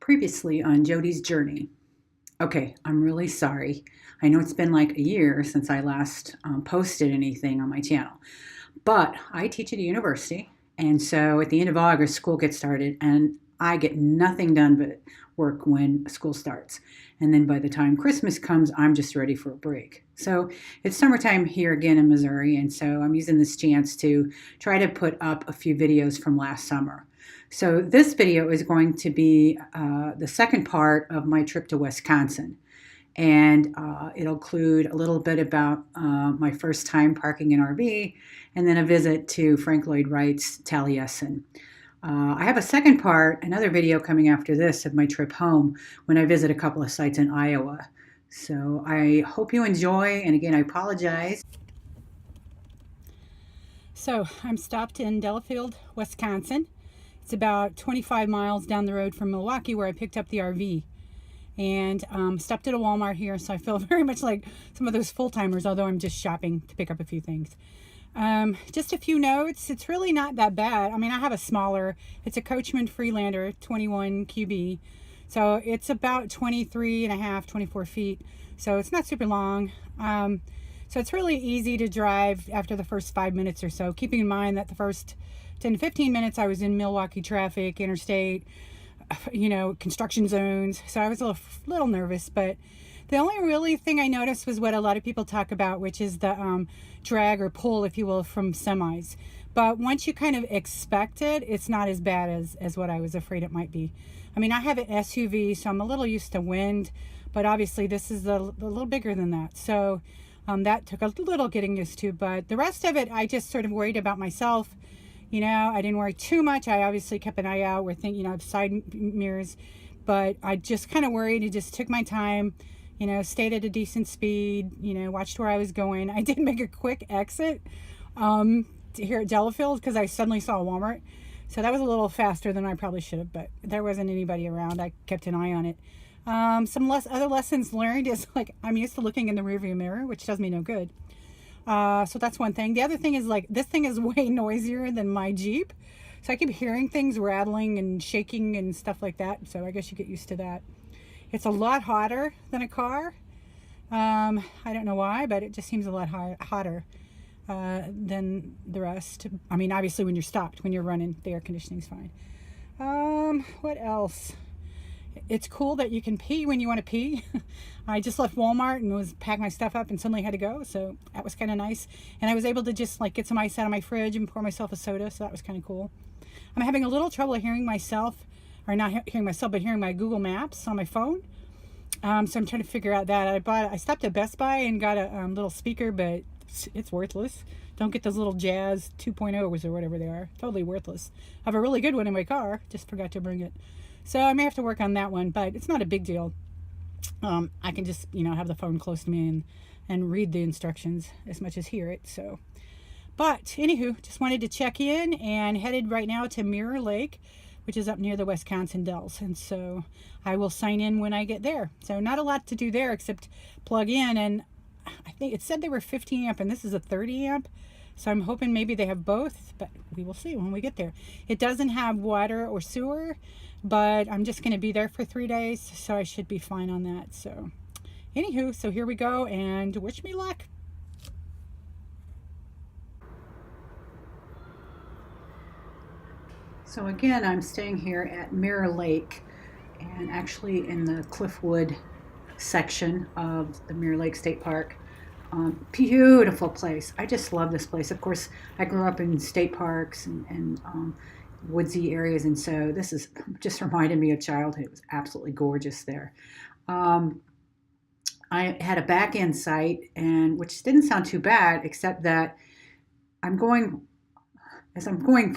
Previously on Jody's Journey. Okay, I'm really sorry. I know it's been like a year since I last posted anything on my channel, but I teach at a university, and so at the end of August, school gets started, and I get nothing done but work when school starts. And then by the time Christmas comes, I'm just ready for a break. So it's summertime here again in Missouri, and so I'm using this chance to try to put up a few videos from last summer. So this video is going to be the second part of my trip to Wisconsin. And it'll include a little bit about my first time parking an RV, and then a visit to Frank Lloyd Wright's Taliesin. I have a second part, another video coming after this of my trip home when I visit a couple of sites in Iowa. So I hope you enjoy, and again, I apologize. So I'm stopped in Delafield, Wisconsin. It's about 25 miles down the road from Milwaukee, where I picked up the RV. And stopped at a Walmart here, so I feel very much like some of those full-timers, although I'm just shopping to pick up a few things. Just a few notes. It's really not that bad. I mean, I have a smaller, it's a Coachman Freelander 21 QB. So it's about 23 and a half, 24 feet. So it's not super long. So it's really easy to drive after the first 5 minutes or so, keeping in mind that the first 10 to 15 minutes I was in Milwaukee traffic, interstate, construction zones. So I was a little nervous, but the only really thing I noticed was what a lot of people talk about, which is the drag or pull, if you will, from semis. But once you kind of expect it, it's not as bad as what I was afraid it might be. I mean, I have an SUV, so I'm a little used to wind, but obviously this is a little bigger than that. So that took a little getting used to, but the rest of it, I just sort of worried about myself. I didn't worry too much. I obviously kept an eye out. We're thinking, I have side mirrors, but I just kind of worried and just took my time, stayed at a decent speed, watched where I was going. I did make a quick exit here at Delafield because I suddenly saw a Walmart. So that was a little faster than I probably should have, but there wasn't anybody around. I kept an eye on it. Other lessons learned is like I'm used to looking in the rearview mirror, which does me no good. So that's one thing. The other thing is like this thing is way noisier than my Jeep. So I keep hearing things rattling and shaking and stuff like that. So I guess you get used to that. It's a lot hotter than a car. I don't know why, but it just seems a lot hotter than the rest. I mean, obviously when you're stopped, when you're running, the air conditioning's fine. What else? It's cool that you can pee when you want to pee. I just left Walmart and was packing my stuff up and suddenly had to go. So that was kind of nice. And I was able to just like get some ice out of my fridge and pour myself a soda. So that was kind of cool. I'm having a little trouble hearing myself, or not hearing myself, but hearing my Google Maps on my phone. So I'm trying to figure out that. I stopped at Best Buy and got a little speaker, but it's worthless. Don't get those little Jazz 2.0s or whatever they are. Totally worthless. I have a really good one in my car. Just forgot to bring it. So I may have to work on that one, but it's not a big deal. I can just, have the phone close to me and read the instructions as much as hear it. So, but anywho, just wanted to check in and headed right now to Mirror Lake, which is up near the Wisconsin Dells. And so I will sign in when I get there. So not a lot to do there except plug in. And I think it said they were 50 amp and this is a 30 amp. So I'm hoping maybe they have both, but we will see when we get there. It doesn't have water or sewer, but I'm just going to be there for 3 days, so I should be fine on that. So anywho, so here we go, and wish me luck. So again, I'm staying here at Mirror Lake, and actually in the Cliffwood section of the Mirror Lake State Park. Beautiful place. I just love this place. Of course, I grew up in state parks and woodsy areas, and so this is just reminded me of childhood. It was absolutely gorgeous there. I had a back end site, and which didn't sound too bad, except that I'm going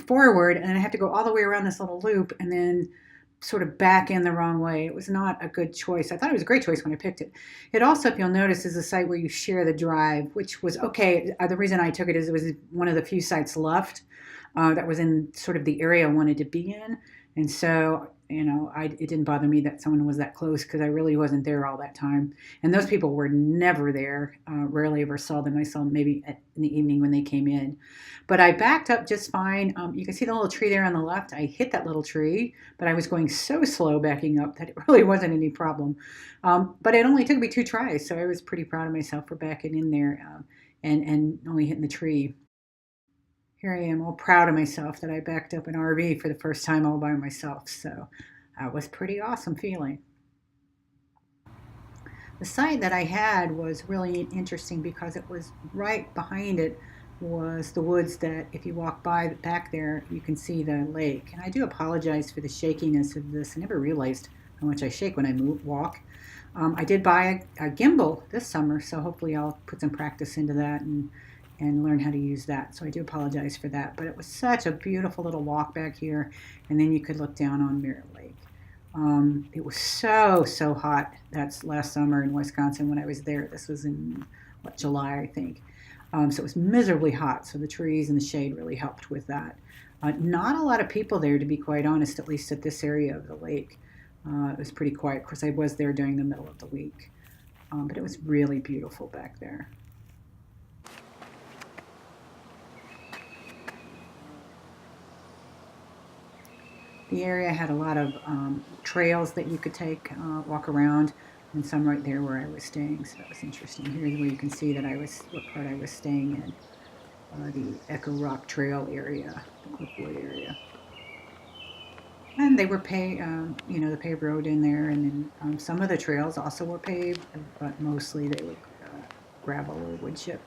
forward, and I have to go all the way around this little loop, and then sort of back in the wrong way. It was not a good choice. I thought it was a great choice when I picked it. It also, if you'll notice, is a site where you share the drive, which was okay. The reason I took it is it was one of the few sites left that was in sort of the area I wanted to be in. And so it didn't bother me that someone was that close because I really wasn't there all that time. And those people were never there. Rarely ever saw them. I saw them maybe in the evening when they came in. But I backed up just fine. You can see the little tree there on the left. I hit that little tree, but I was going so slow backing up that it really wasn't any problem. But it only took me 2 tries, so I was pretty proud of myself for backing in there and only hitting the tree. Here I am, all proud of myself that I backed up an RV for the first time all by myself. So that was pretty awesome feeling. The site that I had was really interesting because it was right behind it was the woods that if you walk by back there, you can see the lake. And I do apologize for the shakiness of this. I never realized how much I shake when I walk. I did buy a gimbal this summer, so hopefully I'll put some practice into that and learn how to use that. So I do apologize for that. But it was such a beautiful little walk back here, and then you could look down on Mirror Lake. It was so hot. That's last summer in Wisconsin when I was there. This was in July, I think. So it was miserably hot. So the trees and the shade really helped with that. Not a lot of people there, to be quite honest, at least at this area of the lake. It was pretty quiet. Of course, I was there during the middle of the week, but it was really beautiful back there. The area had a lot of trails that you could take, walk around, and some right there where I was staying. So that was interesting. Here's where you can see that what part I was staying in, the Echo Rock Trail area, the Cliffwood area. And they were the paved road in there, and then some of the trails also were paved, but mostly they were gravel or wood chip.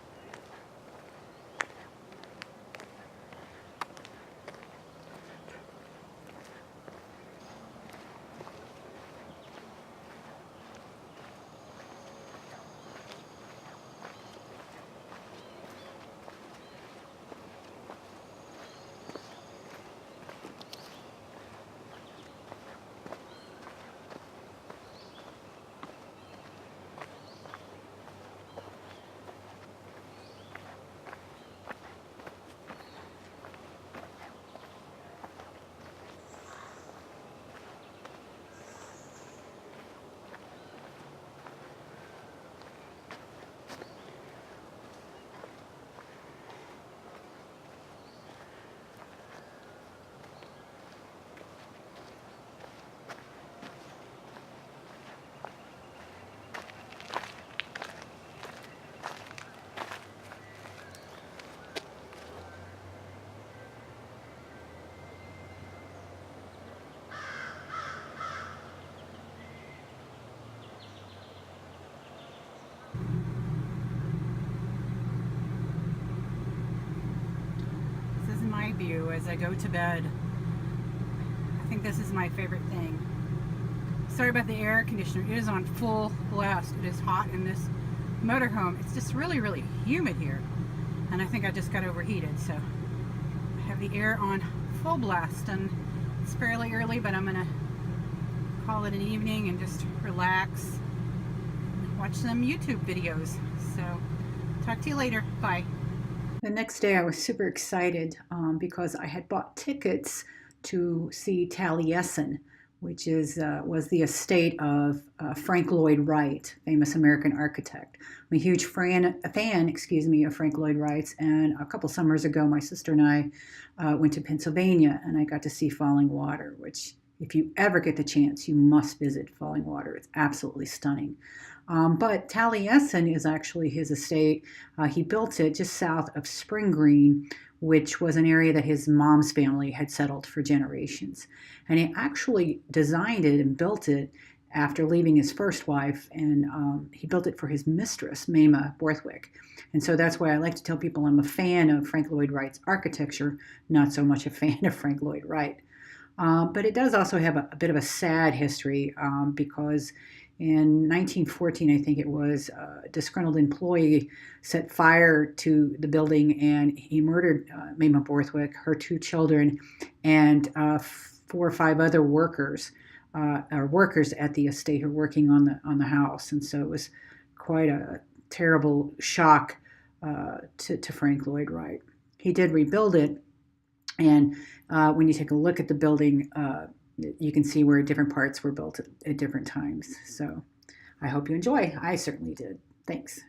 This is my view as I go to bed. I think this is my favorite thing. Sorry about the air conditioner. It is on full blast. It is hot in this motorhome. It's just really humid here. And I think I just got overheated. So I have the air on full blast, and it's fairly early, but I'm going to call it an evening and just relax and watch some YouTube videos. So talk to you later. Bye. The next day I was super excited because I had bought tickets to see Taliesin, which was the estate of Frank Lloyd Wright, famous American architect. I'm a huge fan, of Frank Lloyd Wright's, and a couple summers ago, my sister and I went to Pennsylvania, and I got to see Falling Water, which, if you ever get the chance, you must visit Falling Water. It's absolutely stunning. But Taliesin is actually his estate. He built it just south of Spring Green, which was an area that his mom's family had settled for generations. And he actually designed it and built it after leaving his first wife, and he built it for his mistress, Mama Borthwick. And so that's why I like to tell people I'm a fan of Frank Lloyd Wright's architecture, not so much a fan of Frank Lloyd Wright. But it does also have a bit of a sad history because in 1914, I think it was, a disgruntled employee set fire to the building, and he murdered Mama Borthwick, her 2 children, and 4 or 5 other workers at the estate who were working on the house. And so it was quite a terrible shock to Frank Lloyd Wright. He did rebuild it, and when you take a look at the building, you can see where different parts were built at different times. So I hope you enjoy. I certainly did. Thanks.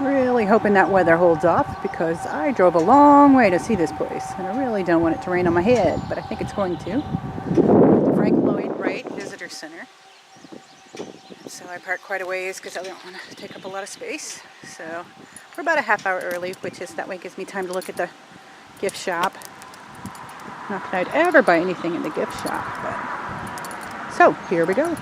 Really hoping that weather holds off because I drove a long way to see this place and I really don't want it to rain on my head, but I think it's going to. Frank Lloyd Wright Visitor Center. So I parked quite a ways because I don't want to take up a lot of space. So we're about a half hour early, which is that way gives me time to look at the gift shop. Not that I'd ever buy anything in the gift shop, but so here we go.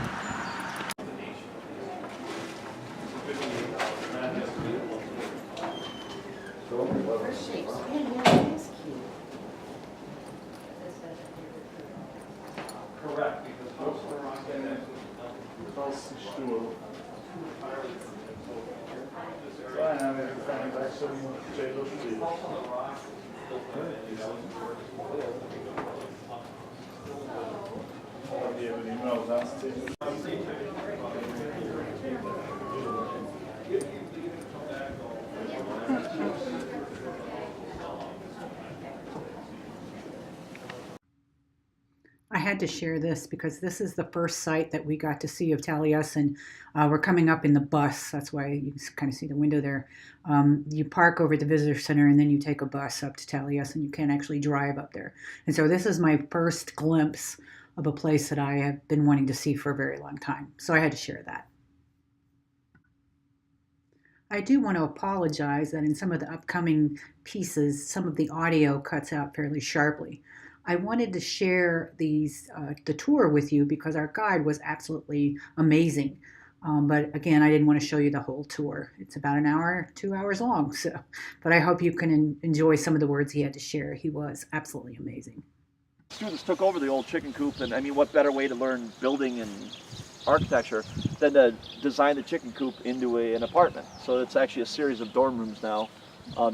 Correct, because most of are on the stool. I had to share this because this is the first site that we got to see of Taliesin. We're coming up in the bus. That's why you can kind of see the window there. You park over at the visitor center and then you take a bus up to Taliesin. You can't actually drive up there. And so this is my first glimpse of a place that I have been wanting to see for a very long time. So I had to share that. I do want to apologize that in some of the upcoming pieces, some of the audio cuts out fairly sharply. I wanted to share the tour with you because our guide was absolutely amazing. But again, I didn't want to show you the whole tour. It's about an hour, 2 hours long. But I hope you can enjoy some of the words he had to share. He was absolutely amazing. Students took over the old chicken coop, and I mean, what better way to learn building and architecture than to design the chicken coop into an apartment. So it's actually a series of dorm rooms now.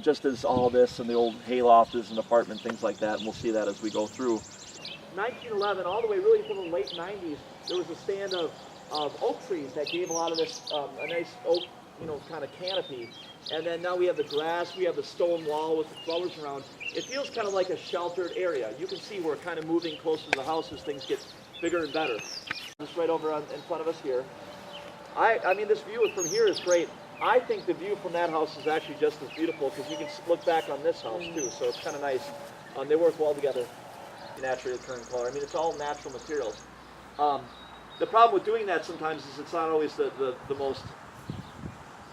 Just as all this and the old hayloft is an apartment, things like that, and we'll see that as we go through. 1911, all the way really from the late 90s, there was a stand of oak trees that gave a lot of this, a nice oak, kind of canopy. And then now we have the grass, we have the stone wall with the flowers around. It feels kind of like a sheltered area. You can see we're kind of moving closer to the house as things get bigger and better. Just right over in front of us here. I mean, this view from here is great. I think the view from that house is actually just as beautiful because you can look back on this house too, so it's kind of nice. They work well together, naturally occurring color. I mean, it's all natural materials. The problem with doing that sometimes is it's not always the most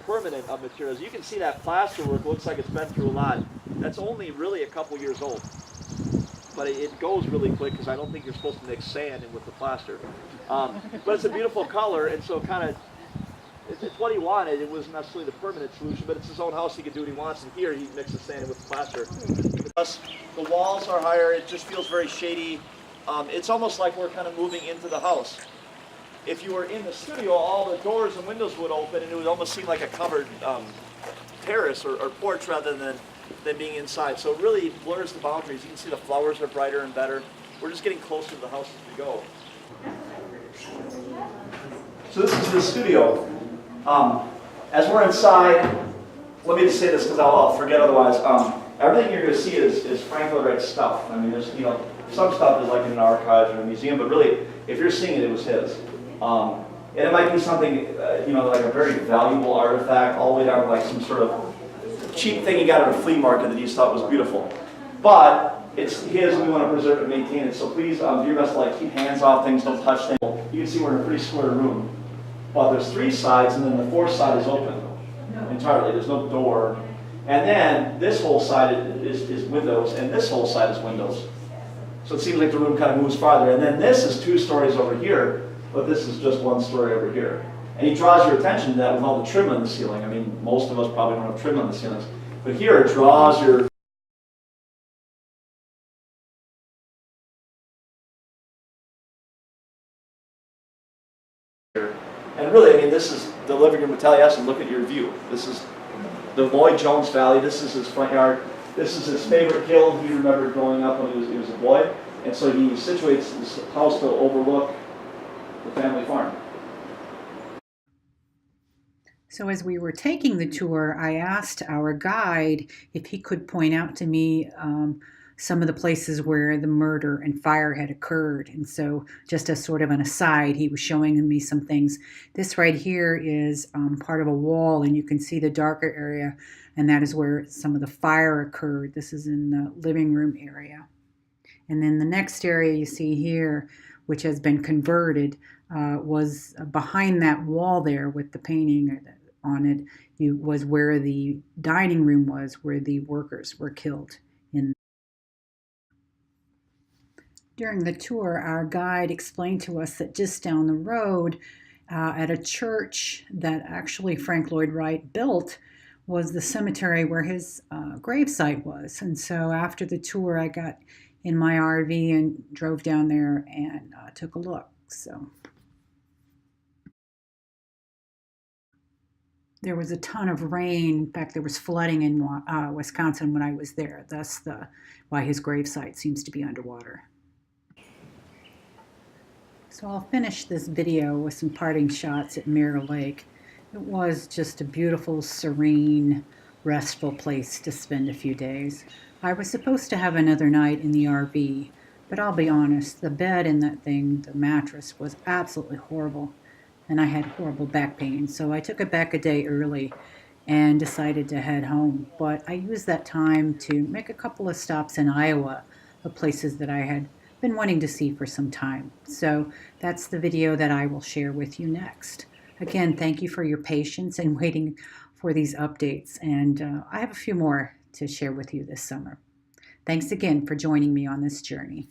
permanent of materials. You can see that plaster work looks like it's been through a lot. That's only really a couple years old. But it goes really quick because I don't think you're supposed to mix sand in with the plaster. But it's a beautiful color, and so kind of, it's what he wanted. It wasn't necessarily the permanent solution, but it's his own house. He can do what he wants, and here he mixes sand in with the plaster. Plus, the walls are higher. It just feels very shady. It's almost like we're kind of moving into the house. If you were in the studio, all the doors and windows would open, and it would almost seem like a covered terrace or porch rather than being inside. So it really blurs the boundaries. You can see the flowers are brighter and better. We're just getting closer to the house as we go. So this is the studio. As we're inside, let me just say this because I'll forget otherwise. Everything you're going to see is Frank Lloyd Wright stuff. I mean, there's some stuff is like in an archive or a museum, but really, if you're seeing it, it was his. And it might be something, like a very valuable artifact, all the way down to like some sort of cheap thing he got at a flea market that he just thought was beautiful. But it's his, and we want to preserve it and maintain it. So please do your best to keep hands off things, don't touch things. You can see we're in a pretty square room. But there's 3 sides, and then the 4th side is open entirely. There's no door. And then this whole side is windows, and this whole side is windows. So it seems like the room kind of moves farther. And then this is 2 stories over here, but this is just 1 story over here. And he draws your attention to that with all the trim on the ceiling. I mean, most of us probably don't have trim on the ceilings. But here it draws your... And really, I mean, this is the living room of Taliesin. Look at your view. This is the Lloyd Jones Valley. This is his front yard. This is his favorite hill he remembered growing up when he was a boy. And so he situates this house to overlook the family farm. So as we were taking the tour, I asked our guide if he could point out to me some of the places where the murder and fire had occurred. And so, just as sort of an aside, he was showing me some things. This right here is part of a wall, and you can see the darker area, and that is where some of the fire occurred. This is in the living room area. And then the next area you see here, which has been converted, was behind that wall there with the painting on it, was where the dining room was, where the workers were killed. During the tour, our guide explained to us that just down the road, at a church that actually Frank Lloyd Wright built, was the cemetery where his gravesite was. And so after the tour, I got in my RV and drove down there and took a look. So there was a ton of rain. In fact, there was flooding in Wisconsin when I was there. Thus, why his gravesite seems to be underwater. So I'll finish this video with some parting shots at Mirror Lake. It was just a beautiful, serene, restful place to spend a few days. I was supposed to have another night in the RV, but I'll be honest, the bed in that thing, the mattress, was absolutely horrible, and I had horrible back pain, so I took it back a day early and decided to head home. But I used that time to make a couple of stops in Iowa of places that I had been wanting to see for some time. So that's the video that I will share with you next. Again, thank you for your patience and waiting for these updates, and I have a few more to share with you this summer. Thanks again for joining me on this journey.